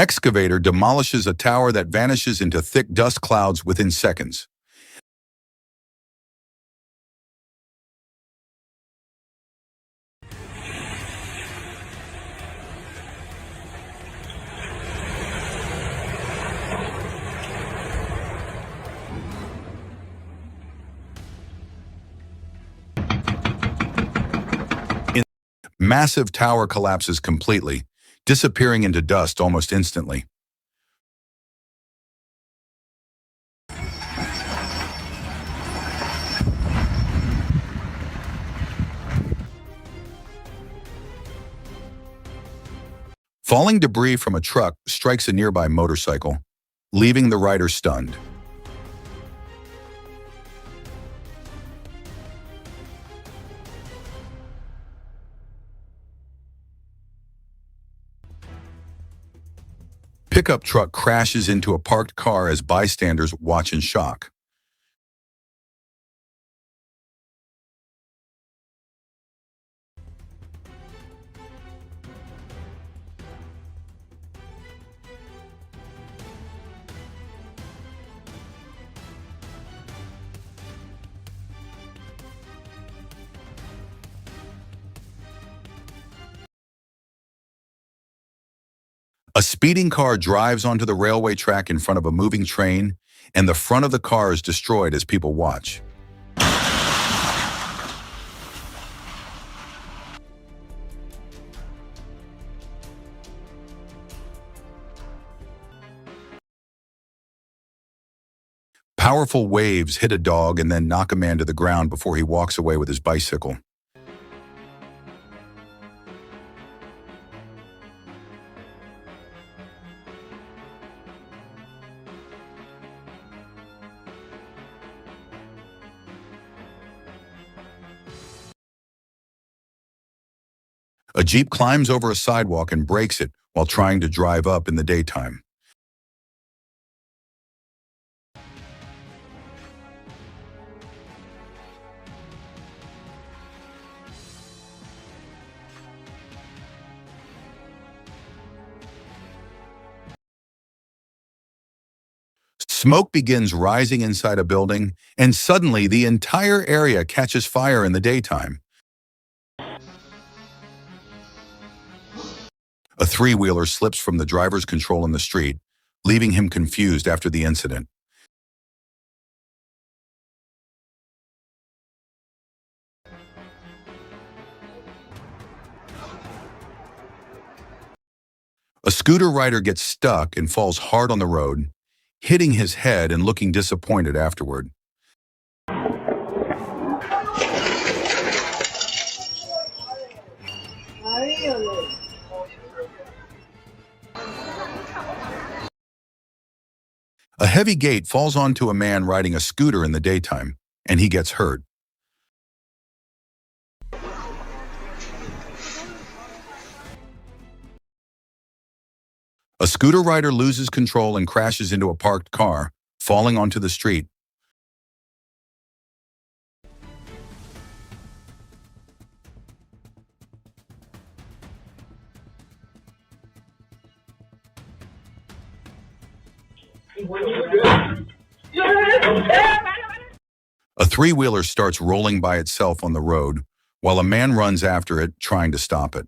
Excavator demolishes a tower that vanishes into thick dust clouds within seconds. Massive tower collapses completely, disappearing into dust almost instantly. Falling debris from a truck strikes a nearby motorcycle, leaving the rider stunned. Pickup truck crashes into a parked car as bystanders watch in shock. A speeding car drives onto the railway track in front of a moving train, and the front of the car is destroyed as people watch. Powerful waves hit a dog and then knock a man to the ground before he walks away with his bicycle. A Jeep climbs over a sidewalk and breaks it while trying to drive up in the daytime. Smoke begins rising inside a building, and suddenly the entire area catches fire in the daytime. A three-wheeler slips from the driver's control in the street, leaving him confused after the incident. A scooter rider gets stuck and falls hard on the road, hitting his head and looking disappointed afterward. A heavy gate falls onto a man riding a scooter in the daytime, and he gets hurt. A scooter rider loses control and crashes into a parked car, falling onto the street. A three-wheeler starts rolling by itself on the road, while a man runs after it, trying to stop it.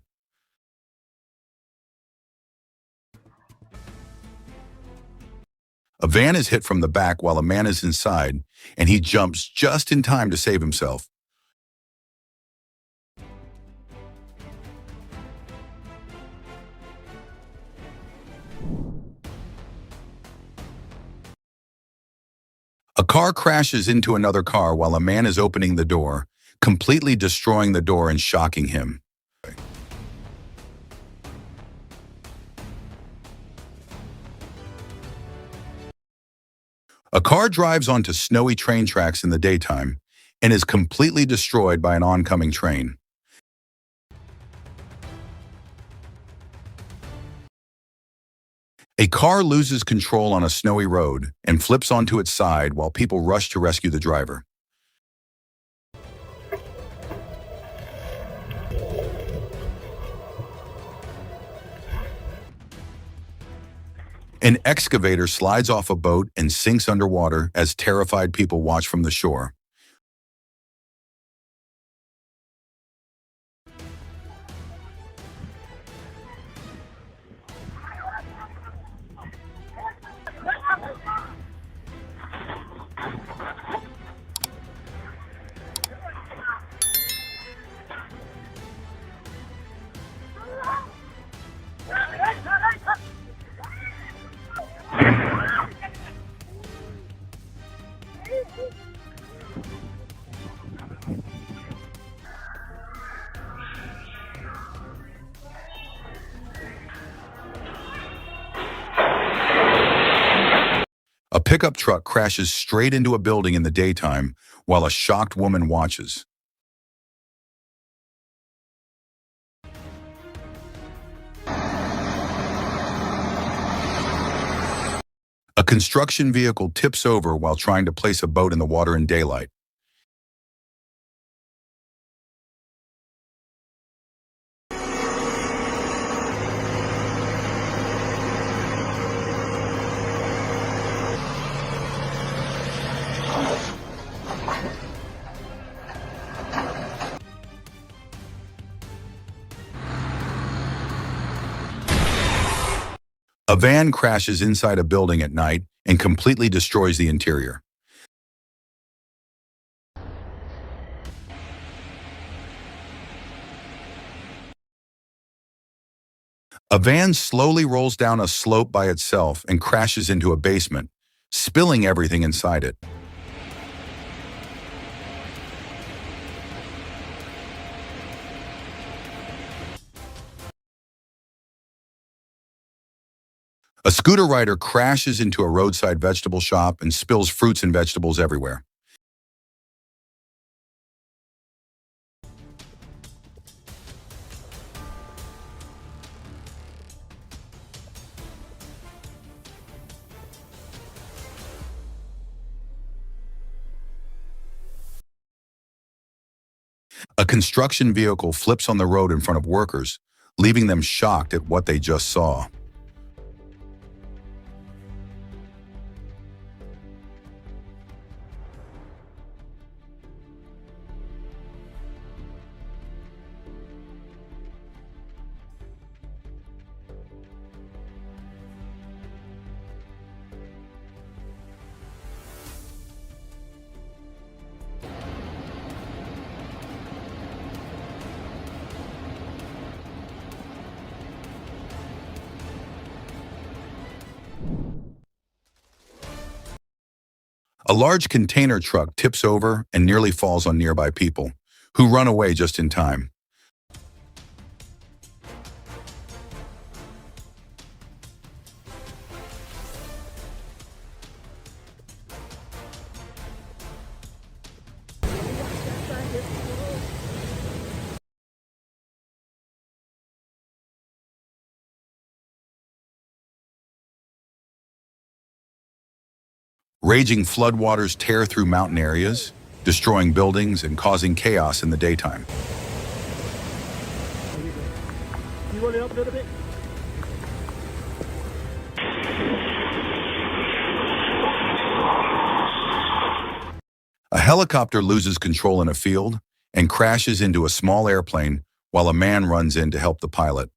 A van is hit from the back while a man is inside, and he jumps just in time to save himself. A car crashes into another car while a man is opening the door, completely destroying the door and shocking him. A car drives onto snowy train tracks in the daytime and is completely destroyed by an oncoming train. A car loses control on a snowy road and flips onto its side while people rush to rescue the driver. An excavator slides off a boat and sinks underwater as terrified people watch from the shore. A pickup truck crashes straight into a building in the daytime while a shocked woman watches. A construction vehicle tips over while trying to place a boat in the water in daylight. A van crashes inside a building at night and completely destroys the interior. A van slowly rolls down a slope by itself and crashes into a basement, spilling everything inside it. A scooter rider crashes into a roadside vegetable shop and spills fruits and vegetables everywhere. A construction vehicle flips on the road in front of workers, leaving them shocked at what they just saw. A large container truck tips over and nearly falls on nearby people, who run away just in time. Raging floodwaters tear through mountain areas, destroying buildings and causing chaos in the daytime. You want it up a little bit? A helicopter loses control in a field and crashes into a small airplane while a man runs in to help the pilot.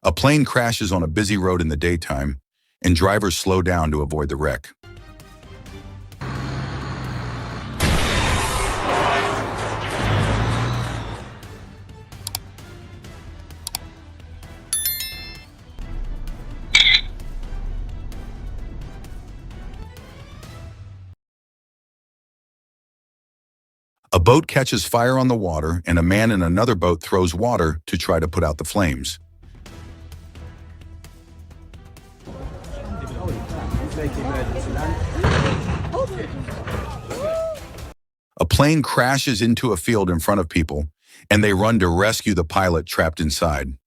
A plane crashes on a busy road in the daytime, and drivers slow down to avoid the wreck. A boat catches fire on the water, and a man in another boat throws water to try to put out the flames. A plane crashes into a field in front of people, and they run to rescue the pilot trapped inside.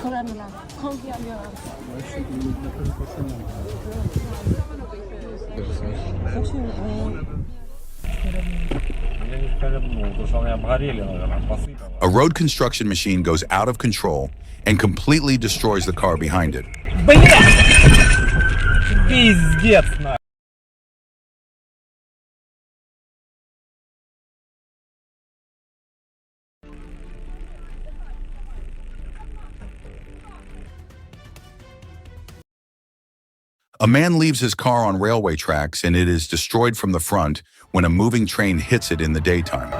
Koran'la konfiyamıyorum. A road construction machine goes out of control and completely destroys the car behind it. Пиздец, на. A man leaves his car on railway tracks and it is destroyed from the front when a moving train hits it in the daytime.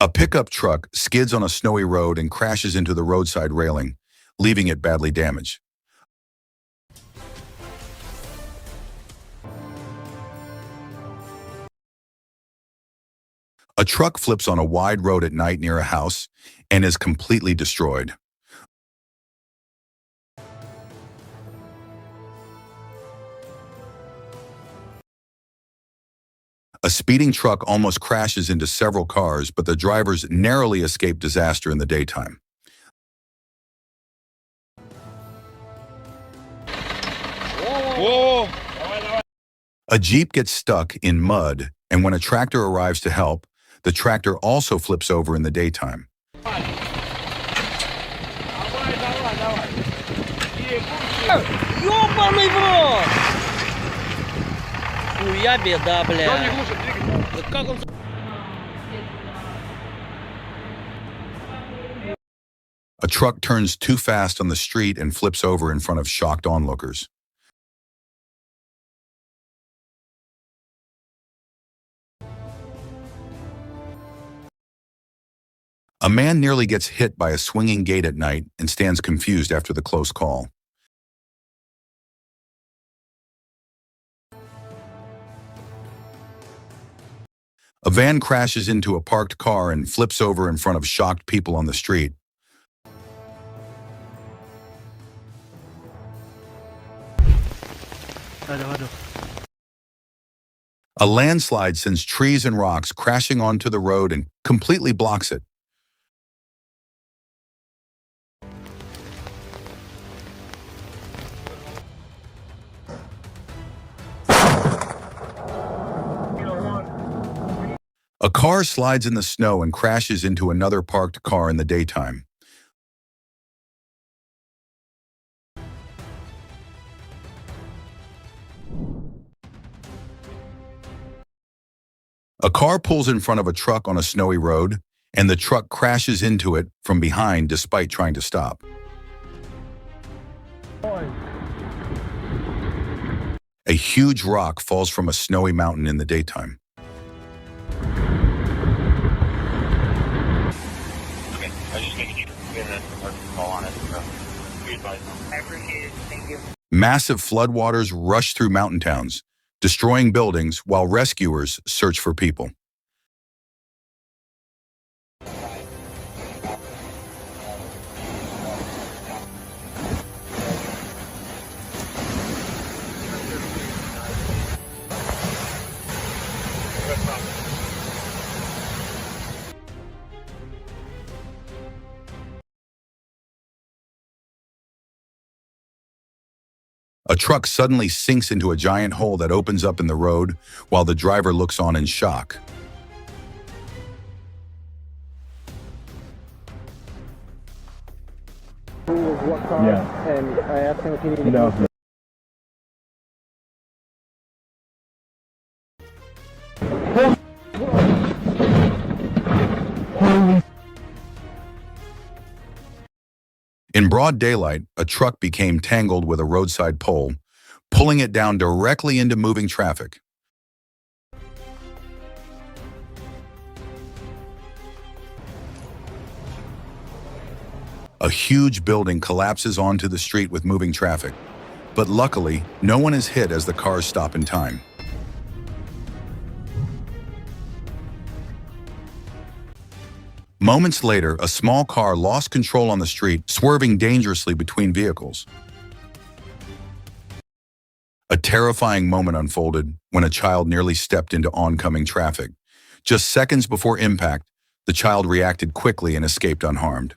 A pickup truck skids on a snowy road and crashes into the roadside railing, leaving it badly damaged. A truck flips on a wide road at night near a house and is completely destroyed. A speeding truck almost crashes into several cars, but the drivers narrowly escape disaster in the daytime. Whoa. A Jeep gets stuck in mud, and when a tractor arrives to help, the tractor also flips over in the daytime. Ёбаный в рот! Хуя беда, бля. Да как он... A truck turns too fast on the street and flips over in front of shocked onlookers. A man nearly gets hit by a swinging gate at night and stands confused after the close call. A van crashes into a parked car and flips over in front of shocked people on the street. A landslide sends trees and rocks crashing onto the road and completely blocks it. A car slides in the snow and crashes into another parked car in the daytime. A car pulls in front of a truck on a snowy road, and the truck crashes into it from behind despite trying to stop. A huge rock falls from a snowy mountain in the daytime. Massive floodwaters rush through mountain towns, destroying buildings while rescuers search for people. A truck suddenly sinks into a giant hole that opens up in the road while the driver looks on in shock. What car? Yeah. And I asked him if he needed No. In broad daylight, a truck became tangled with a roadside pole, pulling it down directly into moving traffic. A huge building collapses onto the street with moving traffic, but luckily, no one is hit as the cars stop in time. Moments later, a small car lost control on the street, swerving dangerously between vehicles. A terrifying moment unfolded when a child nearly stepped into oncoming traffic. Just seconds before impact, the child reacted quickly and escaped unharmed.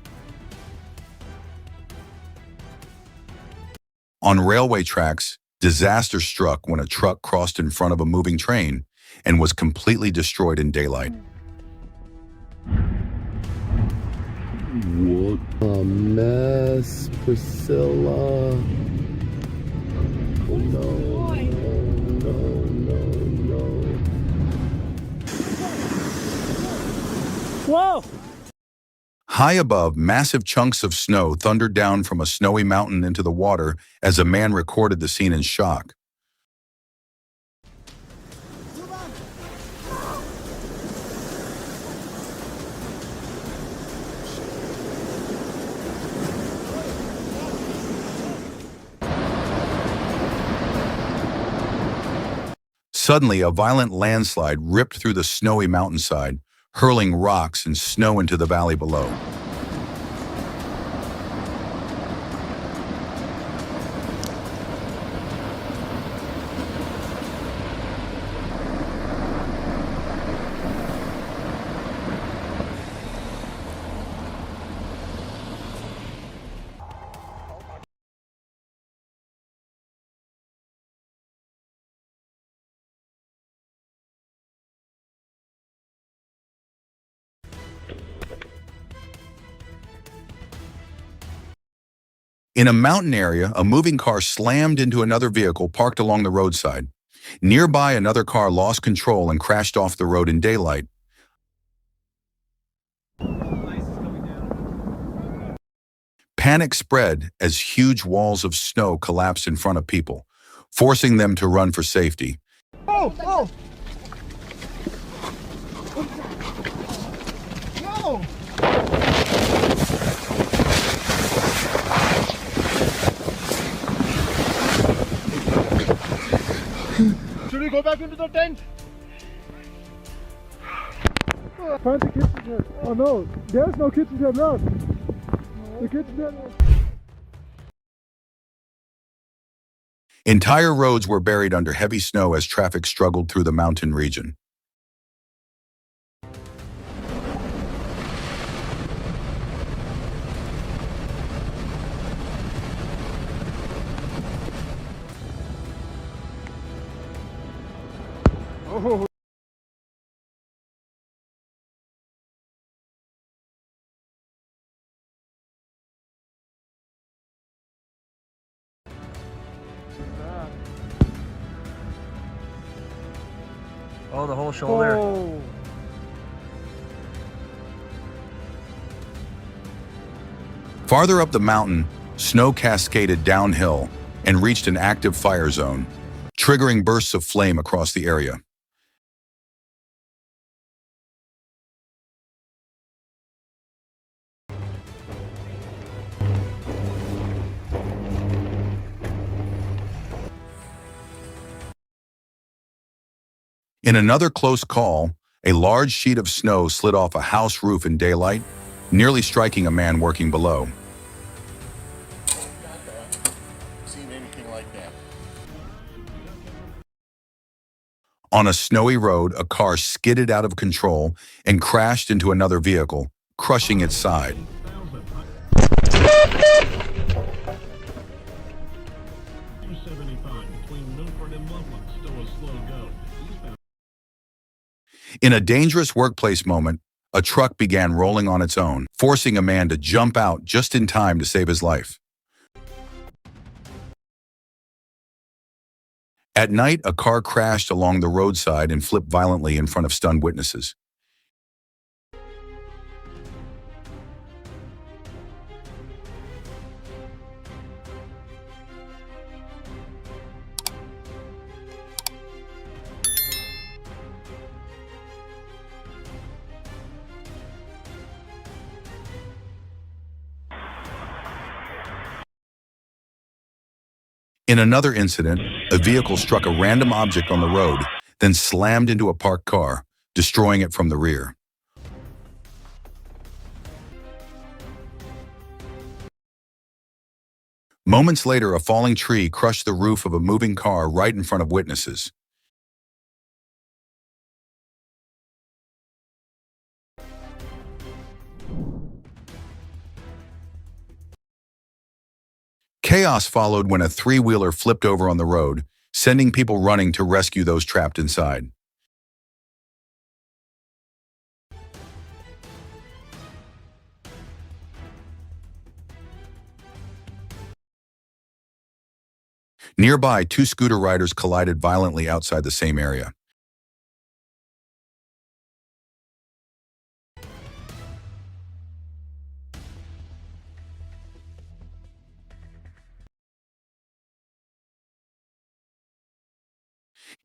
On railway tracks, disaster struck when a truck crossed in front of a moving train and was completely destroyed in daylight. What a mess, Priscilla. Oh, no, no. Whoa! High above, massive chunks of snow thundered down from a snowy mountain into the water as a man recorded the scene in shock. Suddenly, a violent landslide ripped through the snowy mountainside, hurling rocks and snow into the valley below. In a mountain area, a moving car slammed into another vehicle parked along the roadside. Nearby, another car lost control and crashed off the road in daylight. Panic spread as huge walls of snow collapsed in front of people, forcing them to run for safety. Oh! Oh! No! Should we go back into the tent? Find the kitchen tent. Oh no, there's no kitchen tent left. The kitchen tent. Entire roads were buried under heavy snow as traffic struggled through the mountain region. Oh. Oh, the whole shoulder. Oh. Farther up the mountain, snow cascaded downhill and reached an active fire zone, triggering bursts of flame across the area. In another close call, a large sheet of snow slid off a house roof in daylight, nearly striking a man working below. Seen anything like that? On a snowy road, a car skidded out of control and crashed into another vehicle, crushing its side. In a dangerous workplace moment, a truck began rolling on its own, forcing a man to jump out just in time to save his life. At night, a car crashed along the roadside and flipped violently in front of stunned witnesses. In another incident, a vehicle struck a random object on the road, then slammed into a parked car, destroying it from the rear. Moments later, a falling tree crushed the roof of a moving car right in front of witnesses. Chaos followed when a three-wheeler flipped over on the road, sending people running to rescue those trapped inside. Nearby, two scooter riders collided violently outside the same area.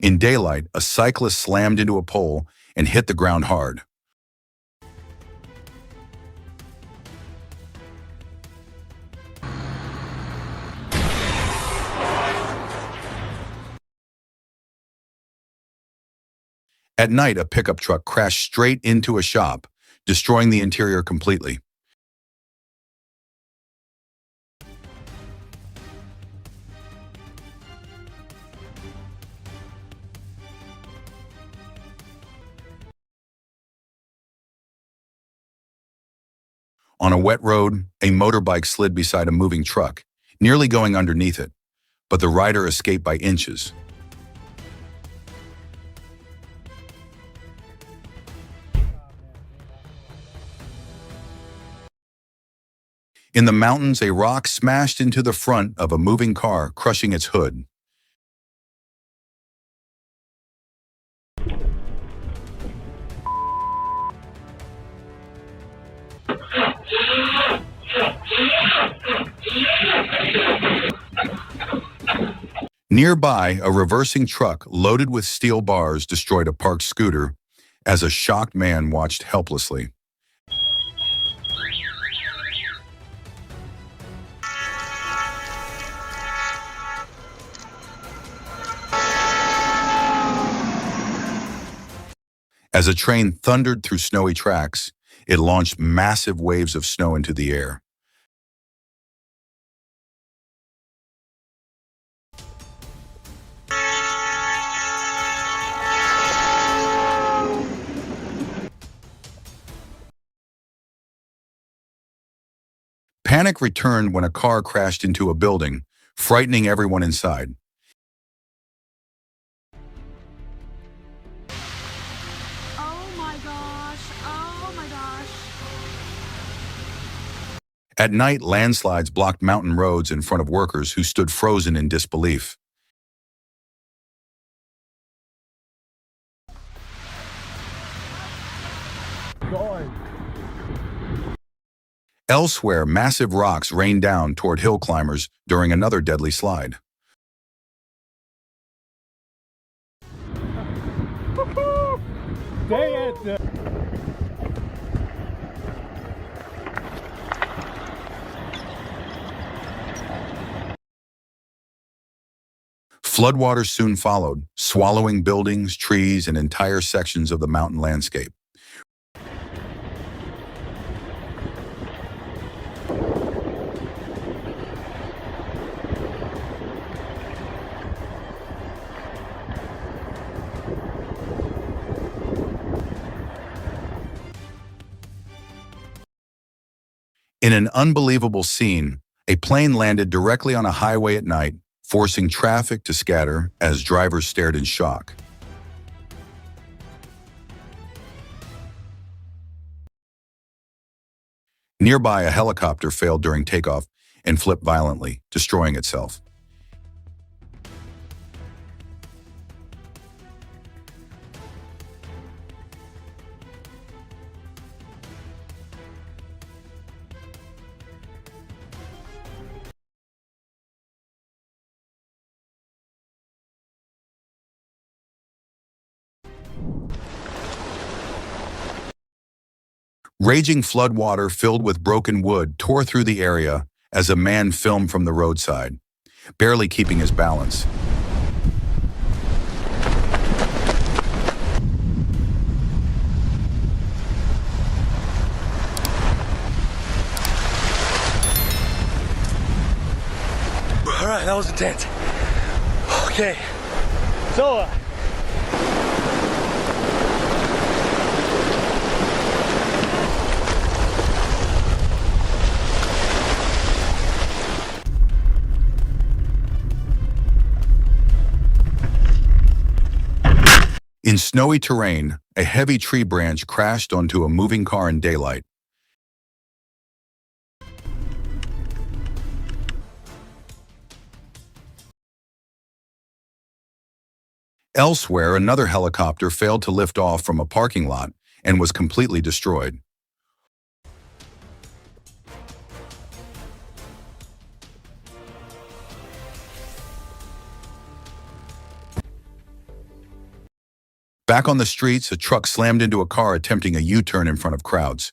In daylight, a cyclist slammed into a pole and hit the ground hard. At night, a pickup truck crashed straight into a shop, destroying the interior completely. On a wet road, a motorbike slid beside a moving truck, nearly going underneath it, but the rider escaped by inches. In the mountains, a rock smashed into the front of a moving car, crushing its hood. Nearby, a reversing truck loaded with steel bars destroyed a parked scooter as a shocked man watched helplessly. As a train thundered through snowy tracks, it launched massive waves of snow into the air. Panic returned when a car crashed into a building, frightening everyone inside. Oh my gosh. Oh my gosh. At night, landslides blocked mountain roads in front of workers who stood frozen in disbelief. Elsewhere, massive rocks rained down toward hill climbers during another deadly slide. Dang it! Floodwaters soon followed, swallowing buildings, trees, and entire sections of the mountain landscape. In an unbelievable scene, a plane landed directly on a highway at night, forcing traffic to scatter as drivers stared in shock. Nearby, a helicopter failed during takeoff and flipped violently, destroying itself. Raging floodwater filled with broken wood tore through the area as a man filmed from the roadside, barely keeping his balance. that was intense. Okay, so In snowy terrain, a heavy tree branch crashed onto a moving car in daylight. Elsewhere, another helicopter failed to lift off from a parking lot and was completely destroyed. Back on the streets, a truck slammed into a car attempting a U-turn in front of crowds.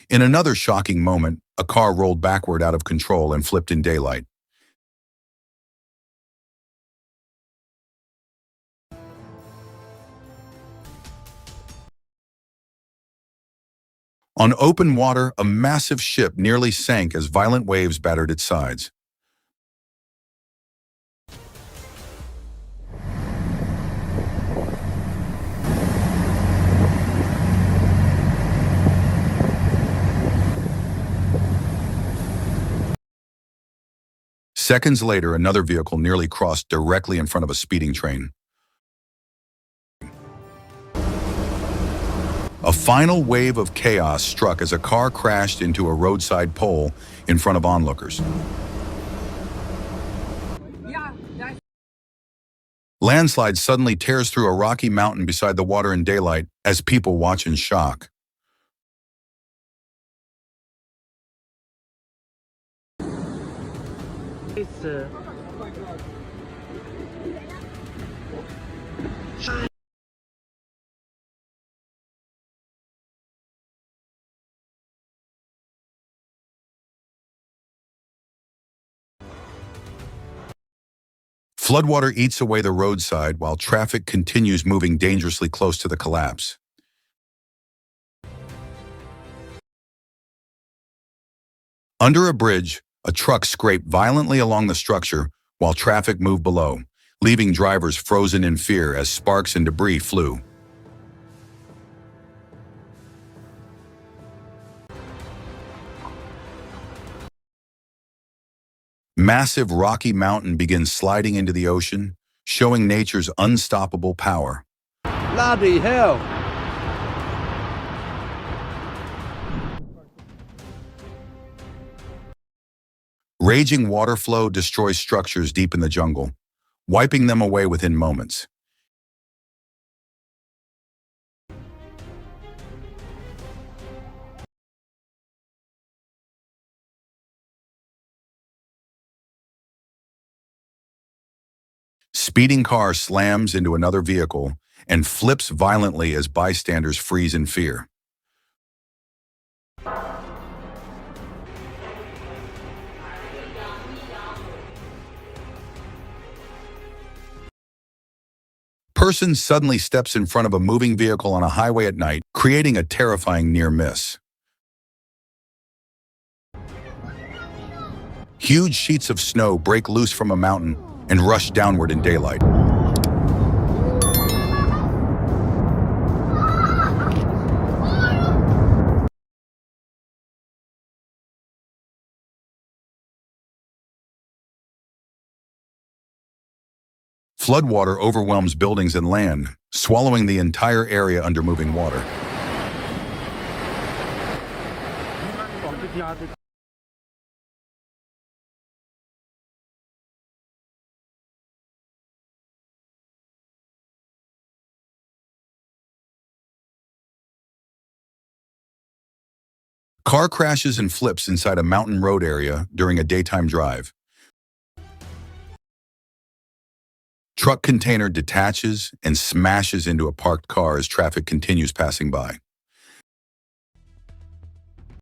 In another shocking moment, a car rolled backward out of control and flipped in daylight. On open water, a massive ship nearly sank as violent waves battered its sides. Seconds later, another vehicle nearly crossed directly in front of a speeding train. A final wave of chaos struck as a car crashed into a roadside pole in front of onlookers. Landslide suddenly tears through a rocky mountain beside the water in daylight as people watch in shock. Floodwater eats away the roadside while traffic continues moving dangerously close to the collapse. Under a bridge, a truck scraped violently along the structure while traffic moved below, leaving drivers frozen in fear as sparks and debris flew. Massive Rocky Mountain begins sliding into the ocean, showing nature's unstoppable power. Bloody hell! Raging water flow destroys structures deep in the jungle, wiping them away within moments. Speeding car slams into another vehicle and flips violently as bystanders freeze in fear. Person suddenly steps in front of a moving vehicle on a highway at night, creating a terrifying near miss. Huge sheets of snow break loose from a mountain and rush downward in daylight. Floodwater overwhelms buildings and land, swallowing the entire area under moving water. Car crashes and flips inside a mountain road area during a daytime drive. Truck container detaches and smashes into a parked car as traffic continues passing by.